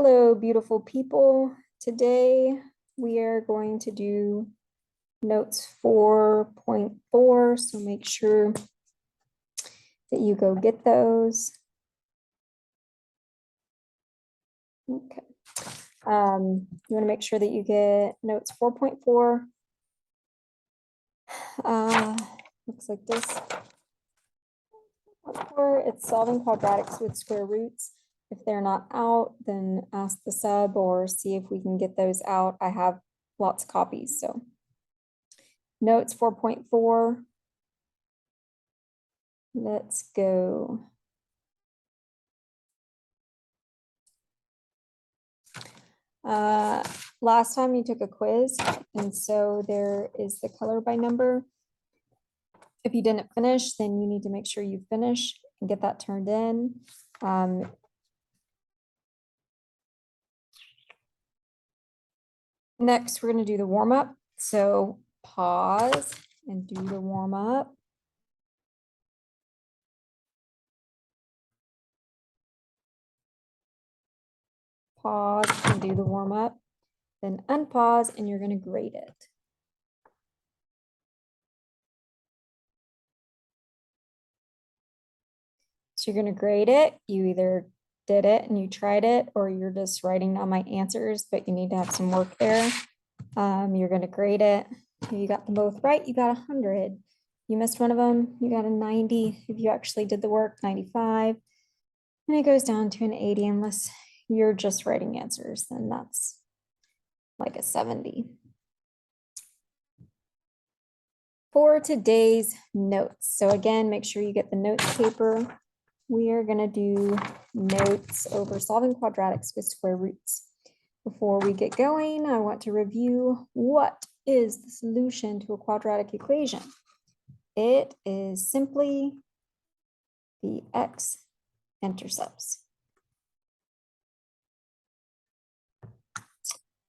Hello, beautiful people. Today we are going to do notes 4.4, so make sure that you go get those. Okay. You want to make sure that you get notes 4.4. Looks like this. It's solving quadratics with square roots. If they're not out, then ask the sub or see if we can get those out. I have lots of copies, so. Notes 4.4. Let's go. Last time you took a quiz, and so there is the color by number. If you didn't finish, then you need to make sure you finish and get that turned in. Next, we're going to do the warm-up. So pause and do the warm-up. Pause and do the warm-up. Then unpause and you're going to grade it. So you're going to grade it. You either did it and you tried it, or you're just writing down my answers, but you need to have some work there. You're going to grade it. If you got them both right, you got 100. You missed one of them, you got a 90. If you actually did the work, 95. And it goes down to an 80 unless you're just writing answers, then that's like a 70. For today's notes. So again, make sure you get the notes paper. We are going to do notes over solving quadratics with square roots. Before we get going, I want to review what is the solution to a quadratic equation. It is simply the x-intercepts.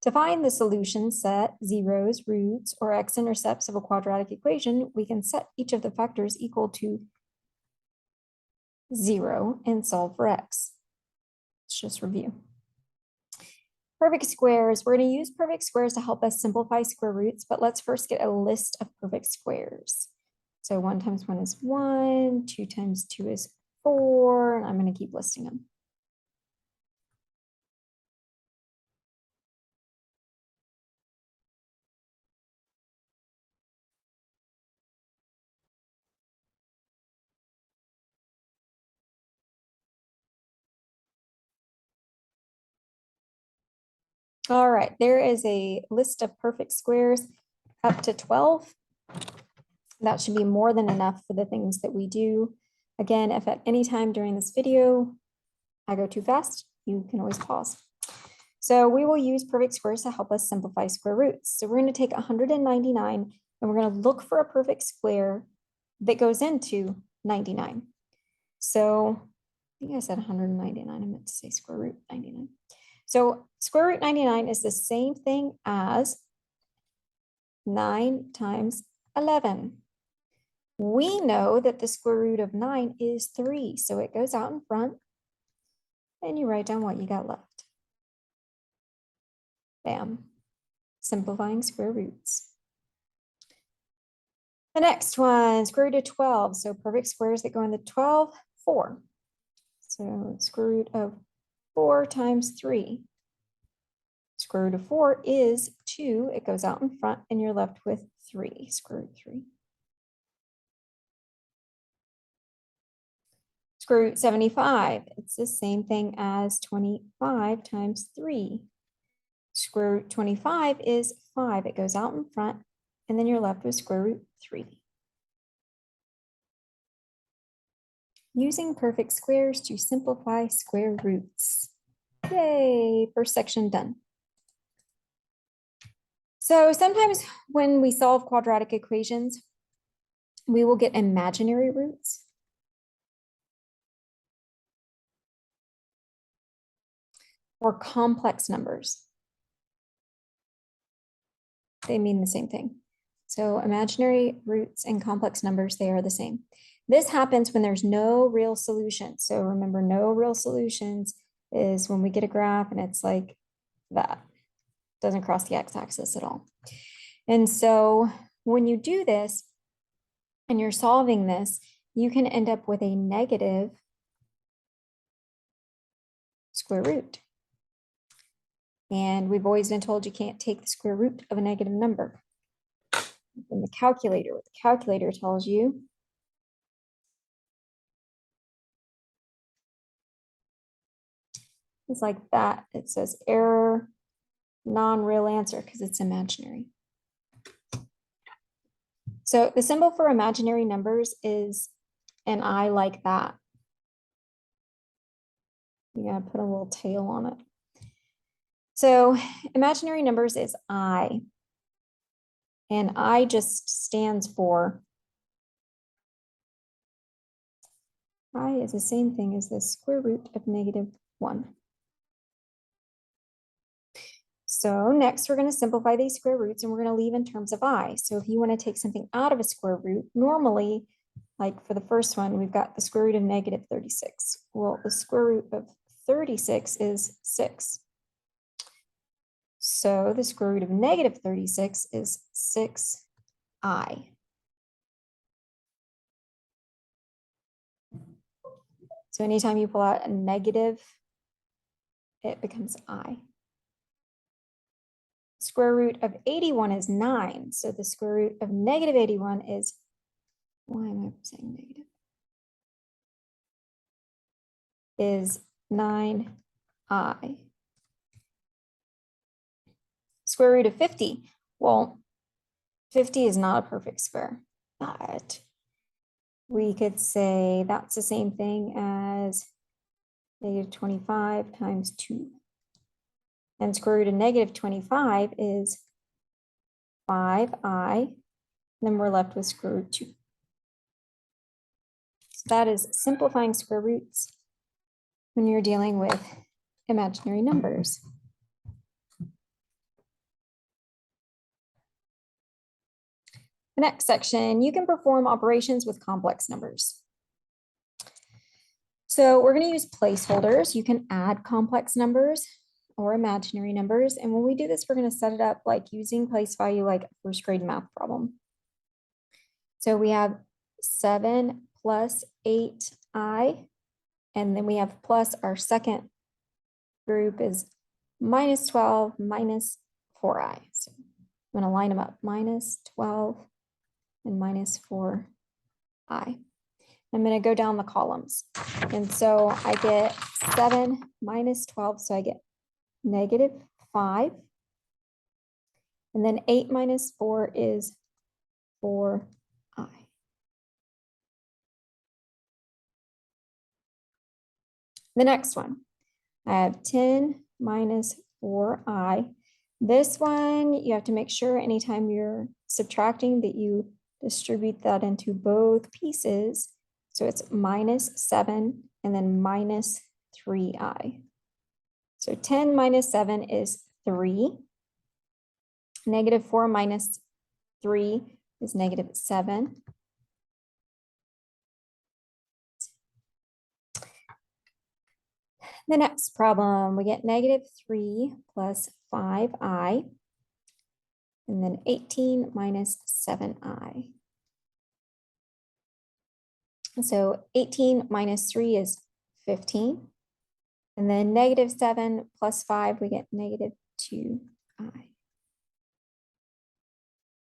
To find the solution set, zeros, roots, or x-intercepts of a quadratic equation, we can set each of the factors equal to 0 and solve for x. Let's just review. Perfect squares. We're going to use perfect squares to help us simplify square roots, but let's first get a list of perfect squares. So 1 times 1 is 1, 2 times 2 is 4, and I'm going to keep listing them. All right, there is a list of perfect squares up to 12. That should be more than enough for the things that we do. Again, if at any time during this video I go too fast, you can always pause. So we will use perfect squares to help us simplify square roots. So we're going to take 199 and we're going to look for a perfect square that goes into 99. So I think I said 199. I meant to say square root 99. So square root 99 is the same thing as 9 times 11. We know that the square root of 9 is 3, so it goes out in front, and you write down what you got left. Bam. Simplifying square roots. The next one, square root of 12. So perfect squares that go into 12, 4. So square root of 4 times 3. Square root of 4 is 2. It goes out in front, and you're left with 3, square root 3. Square root 75, it's the same thing as 25 times 3. Square root 25 is 5. It goes out in front, and then you're left with square root 3. Using perfect squares to simplify square roots. Yay, first section done. So sometimes when we solve quadratic equations, we will get imaginary roots. Or complex numbers. They mean the same thing. So imaginary roots and complex numbers, they are the same. This happens when there's no real solution. So remember, no real solutions is when we get a graph and it's like that, doesn't cross the x-axis at all. And so when you do this and you're solving this, you can end up with a negative square root. And we've always been told you can't take the square root of a negative number. In the calculator, what the calculator tells you is like that. It says error, non-real answer, because it's imaginary. So the symbol for imaginary numbers is an eye like that. You gotta put a little tail on it. So imaginary numbers is I. And I just stands for, I is the same thing as the square root of -1. So next we're going to simplify these square roots and we're going to leave in terms of I. So if you want to take something out of a square root, normally, like for the first one, we've got the square root of -36. Well, the square root of 36 is 6. So the square root of -36 is 6i. So anytime you pull out a negative, it becomes I. Square root of 81 is 9. So the square root of -81 is, why am I saying negative? Is 9i. Square root of 50. Well, 50 is not a perfect square, but we could say that's the same thing as -25 times 2. And square root of -25 is 5i. Then we're left with square root 2. So that is simplifying square roots when you're dealing with imaginary numbers. The next section, you can perform operations with complex numbers. So we're going to use placeholders. You can add complex numbers or imaginary numbers. And when we do this, we're going to set it up like using place value, like a first grade math problem. So we have 7 plus 8i, and then we have plus our second group is -12 minus 4i. So I'm going to line them up, -12 and -4i. I'm going to go down the columns. And so I get 7 minus 12, so I get -5. And then 8 minus 4 is 4i. The next one, I have 10 minus 4i. This one, you have to make sure anytime you're subtracting that you distribute that into both pieces. So it's -7 and then -3i. So 10 minus 7 is 3. -4 minus 3 is -7. The next problem, we get -3 plus 5i, and then 18 minus 7i. So 18 minus 3 is 15. And then -7 plus 5, we get -2i.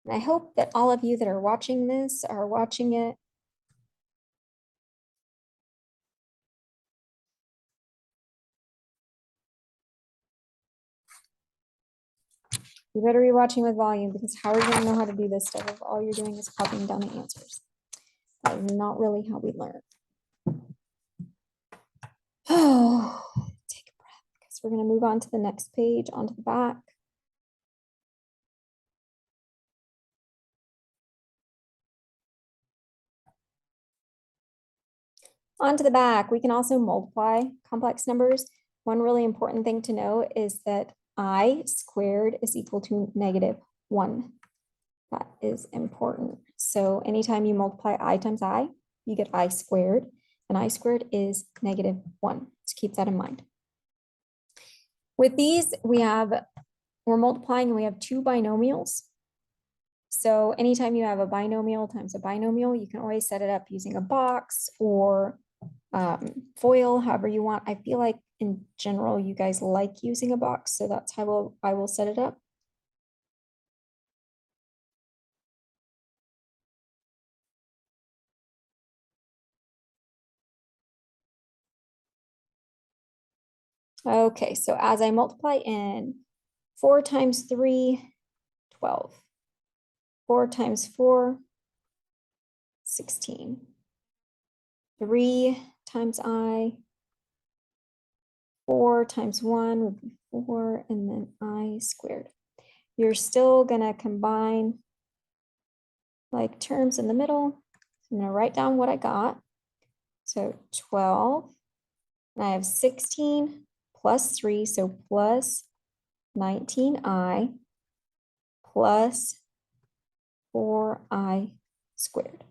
And I hope that all of you that are watching this are watching it You better be watching with volume, because how are you going to know how to do this stuff if all you're doing is copying down the answers? That is not really how we learn. Oh, take a breath, because we're going to move on to the next page, onto the back. Onto the back, we can also multiply complex numbers. One really important thing to know is that I squared is equal to -1. That is important. So anytime you multiply I times I, you get I squared, and I squared is -1. So keep that in mind. With these, we're multiplying and we have two binomials. So anytime you have a binomial times a binomial, you can always set it up using a box or FOIL, however you want. I feel like in general, you guys like using a box, so that's how I will set it up. Okay, so as I multiply in 4 times 3, 12. 4 times 4, 16. 3 times I, 4 times 1 would be 4, and then I squared. You're still gonna combine like terms in the middle. I'm gonna write down what I got. So 12, and I have 16 plus 3, so plus 19i plus 4i squared.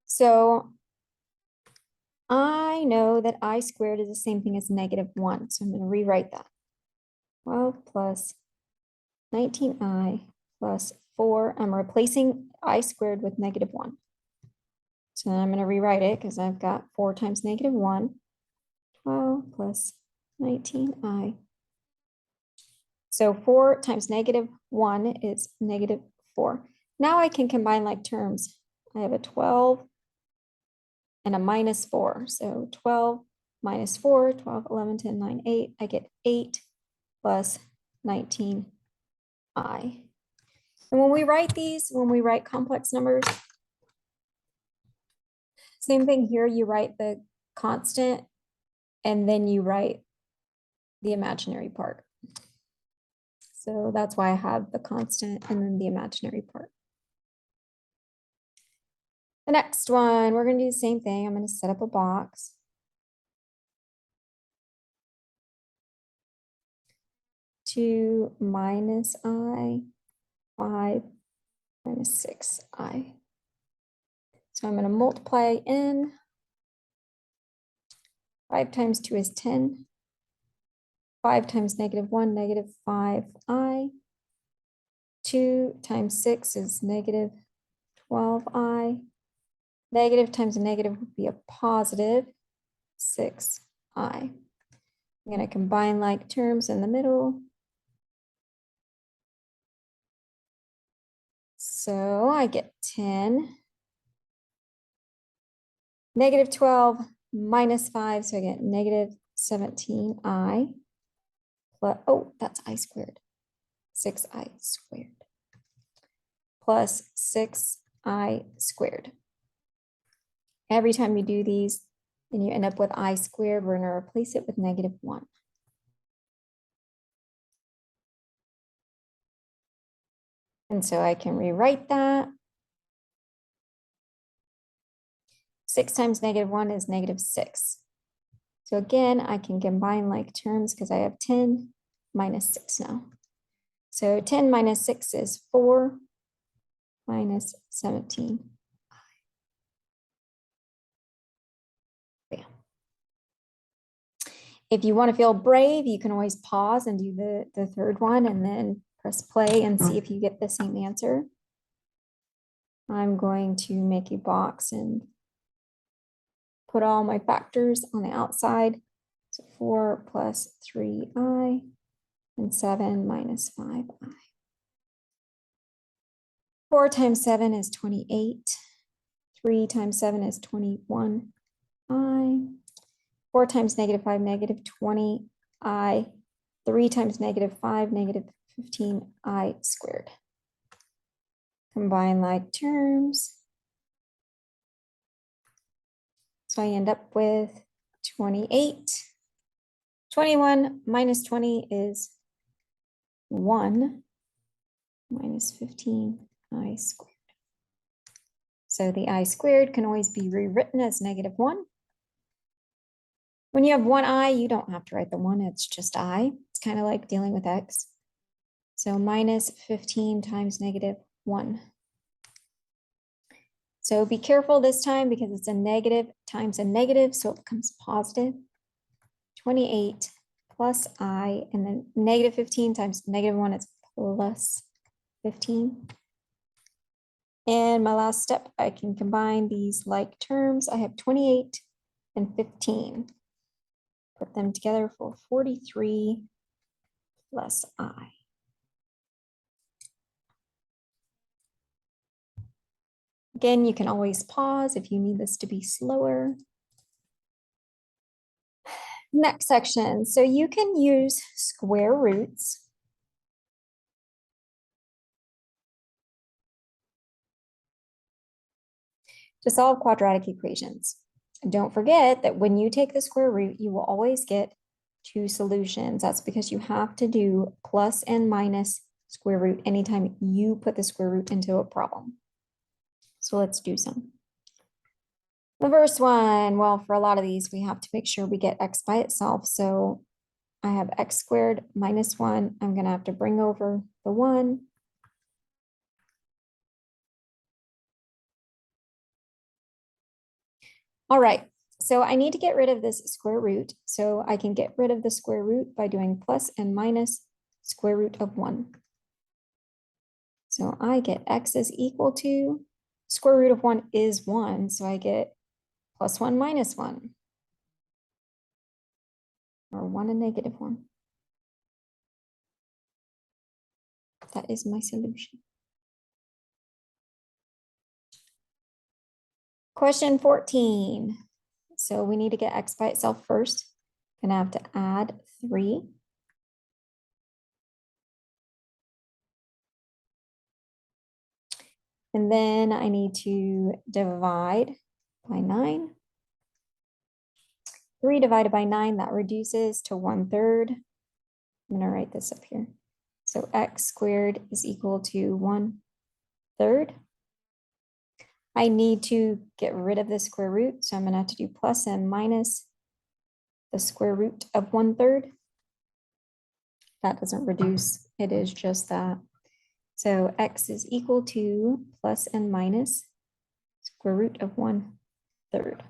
So I know that I squared is the same thing as -1, so I'm going to rewrite that. 12 plus 19i plus 4. I'm replacing I squared with -1. So I'm going to rewrite it because I've got 4 times -1. 12 plus 19i. So 4 times -1 is -4. Now I can combine like terms. I have a 12 and a -4. So 12 minus 4, 12, 11, 10, 9, 8. I get 8 plus 19i. And when we write these, when we write complex numbers, same thing here, you write the constant and then you write the imaginary part. So that's why I have the constant and then the imaginary part. The next one, we're going to do the same thing. I'm going to set up a box. 2 minus I, 5 minus 6i. So I'm going to multiply in. 5 times 2 is 10. 5 times -1, -5i. 2 times 6 is -12i. Negative times a negative would be a positive 6i. I'm going to combine like terms in the middle. So I get 10. -12 minus 5, so I get -17i. Plus, oh, that's I squared. 6i squared. Plus 6i squared. Every time you do these, and you end up with I squared, we're going to replace it with -1. And so I can rewrite that. 6 times -1 is -6. So again, I can combine like terms because I have 10 minus 6 now. So 10 minus 6 is 4 minus 17. Bam. If you want to feel brave, you can always pause and do the third one and then press play and see if you get the same answer. I'm going to make a box and put all my factors on the outside. So 4 plus 3i and 7 minus 5i. 4 times 7 is 28. 3 times 7 is 21i. 4 times -5, -20i. 3 times -5, -15i squared. Combine like terms. So I end up with 28. 21 minus 20 is 1 minus 15i squared. So the I squared can always be rewritten as -1. When you have one I, you don't have to write the 1, it's just I. It's kind of like dealing with X. So minus 15 times -1. So So be careful this time because it's a negative times a negative, so it becomes positive. 28 plus I, and then negative 15 times negative 1 is plus 15. And my last step, I can combine these like terms. I have 28 and 15. Put them together for 43 plus I. Again, you can always pause if you need this to be slower. Next section, so you can use square roots to solve quadratic equations. And don't forget that when you take the square root, you will always get two solutions. That's because you have to do plus and minus square root anytime you put the square root into a problem. So let's do some. The first one, well, for a lot of these, we have to make sure we get x by itself. So I have x squared minus 1. I'm going to have to bring over the 1. All right, so I need to get rid of this square root. So I can get rid of the square root by doing plus and minus square root of 1. So I get x is equal to, square root of 1 is 1. So I get plus 1 minus 1. Or 1 and negative 1. That is my solution. Question 14. So we need to get x by itself first. Gonna have to add 3. And then I need to divide by 9. 3 divided by 9, that reduces to 1/3. I'm gonna write this up here. So x squared is equal to 1/3. I need to get rid of the square root, so I'm gonna have to do plus and minus the square root of 1/3. That doesn't reduce, it is just that. So x is equal to plus and minus square root of 1/3.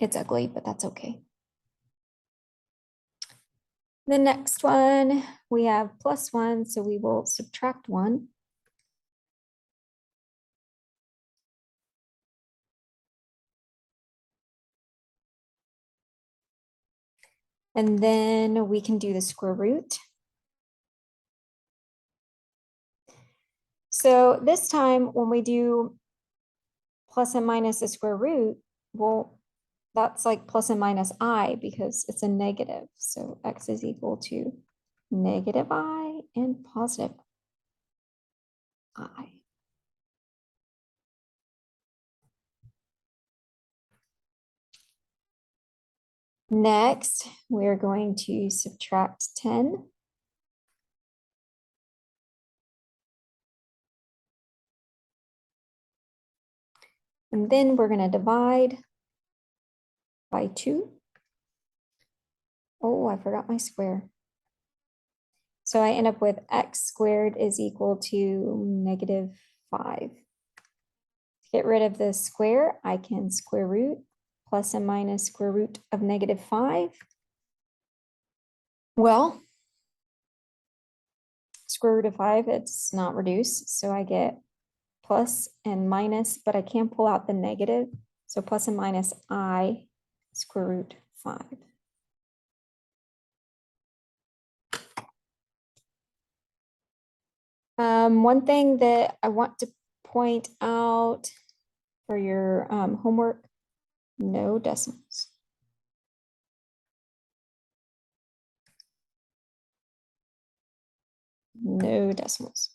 It's ugly, but that's okay. The next one, we have plus 1, so we will subtract 1. And then we can do the square root. So this time when we do plus and minus the square root, well, that's like plus and minus I because it's a negative. So x is equal to negative I and positive I. Next, we're going to subtract 10. And then we're going to divide by 2. Oh, I forgot my square. So I end up with x squared is equal to negative 5. To get rid of the square, I can square root plus and minus square root of negative 5. Well, square root of 5, it's not reduced. So I get plus and minus, but I can't pull out the negative. So plus and minus I square root 5. One thing that I want to point out for your homework, no decimals. No decimals.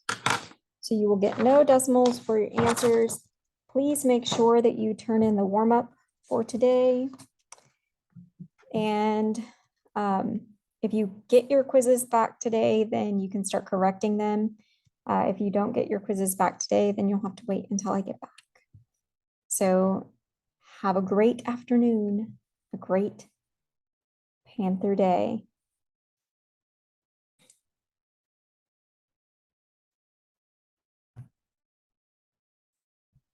So you will get no decimals for your answers. Please make sure that you turn in the warm-up for today. And if you get your quizzes back today, then you can start correcting them. If you don't get your quizzes back today, then you'll have to wait until I get back. So have a great afternoon, a great Panther day.